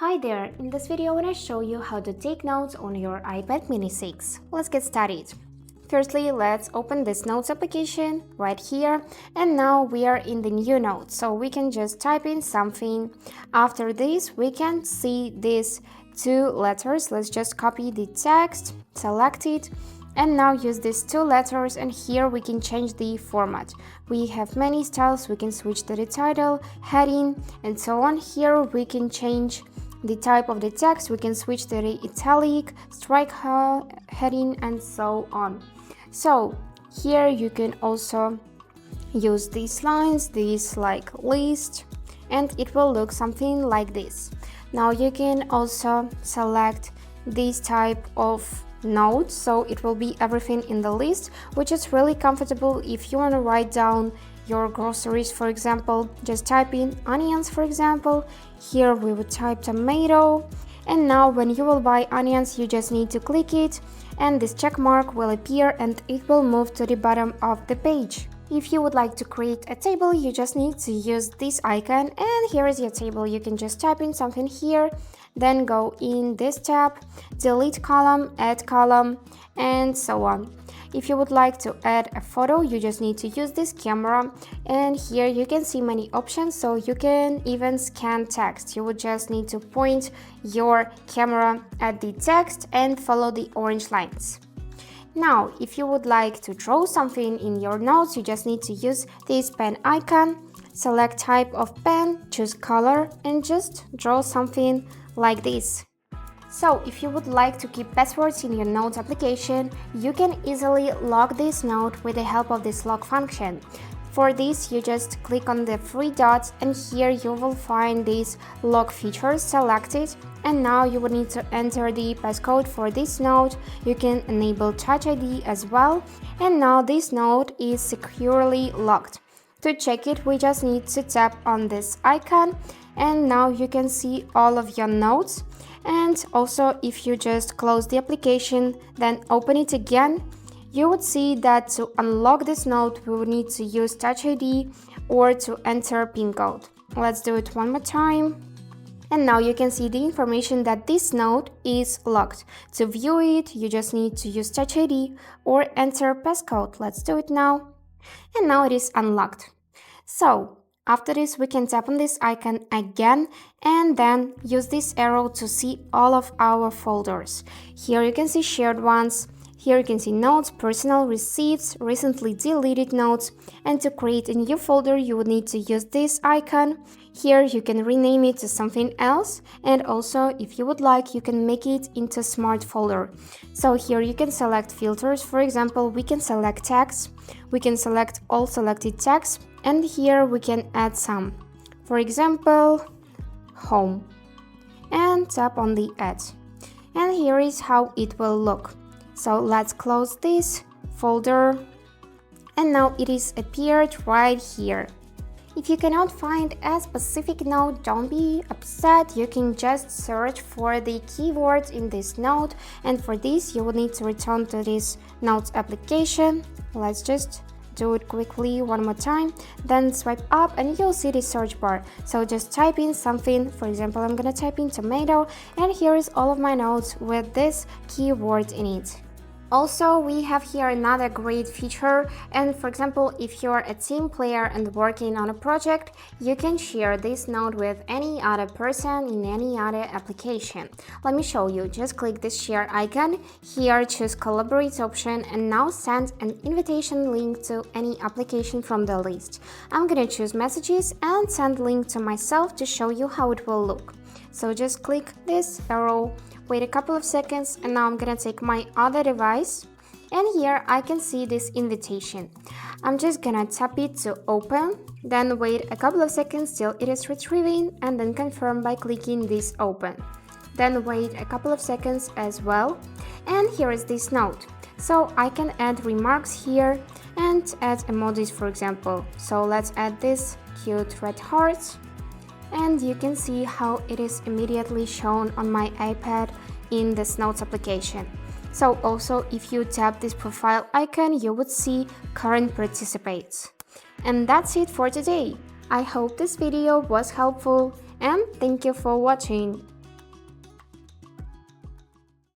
Hi there, in this video I want to show you how to take notes on your iPad mini 6. Let's get started. Firstly, let's open this notes application right here, and now we are in the new notes, so we can just type in something. After this we can see these two letters. Let's just copy the text, select it, and now use these two letters, and here we can change the format. We have many styles. We can switch to the title, heading, and so on. Here we can change the type of the text. We can switch to the italic, strike heading, and so on. So here you can also use these lines, these like list, and it will look something like this. Now you can also select this type of notes, so it will be everything in the list, which is really comfortable if you want to write down your groceries. For example, just type in onions, for example. Here we would type tomato, and now when you will buy onions you just need to click it and this check mark will appear and it will move to the bottom of the page. If you would like to create a table, you just need to use this icon, and here is your table. You can just type in something here, then go in this tab, delete column, add column, and so on. If you would like to add a photo, you just need to use this camera, and here you can see many options, so you can even scan text. You would just need to point your camera at the text and follow the orange lines. Now, if you would like to draw something in your notes, you just need to use this pen icon, select type of pen, choose color, and just draw something like this. So, if you would like to keep passwords in your notes application, you can easily lock this note with the help of this lock function. For this, you just click on the three dots, and here you will find these lock features, select it, and now you will need to enter the passcode for this note. You can enable Touch ID as well, and now this note is securely locked. To check it, we just need to tap on this icon, and now you can see all of your notes. And also, if you just close the application, then open it again, you would see that to unlock this note, we will need to use Touch ID or to enter PIN code. Let's do it one more time. And now you can see the information that this note is locked. To view it, you just need to use Touch ID or enter passcode. Let's do it now. And now it is unlocked. So, after this, we can tap on this icon again and then use this arrow to see all of our folders. Here you can see shared ones. Here you can see notes, personal, receipts, recently deleted notes, and to create a new folder you would need to use this icon. Here you can rename it to something else, and also if you would like you can make it into a smart folder. So here you can select filters. For example, we can select text, we can select all selected text, and here we can add some. For example, home, and tap on the add. And here is how it will look. So let's close this folder, and now it is appeared right here. If you cannot find a specific note, don't be upset. You can just search for the keywords in this note, and for this you will need to return to this notes application. Let's just do it quickly one more time, then swipe up and you'll see the search bar. So just type in something. For example, I'm gonna type in tomato, and here is all of my notes with this keyword in it. Also, we have here another great feature, and for example, if you're a team player and working on a project, you can share this note with any other person in any other application. Let me show you. Just click this share icon, here choose collaborate option, and now send an invitation link to any application from the list. I'm gonna choose messages and send link to myself to show you how it will look. So just click this arrow, wait a couple of seconds, and now I'm gonna take my other device, and here I can see this invitation. I'm just gonna tap it to open, then wait a couple of seconds till it is retrieving, and then confirm by clicking this open. Then wait a couple of seconds as well, and here is this note. So I can add remarks here and add emojis, for example. So let's add this cute red heart. And you can see how it is immediately shown on my iPad in this notes application. So also, if you tap this profile icon, you would see current participants. And that's it for today. I hope this video was helpful, and thank you for watching.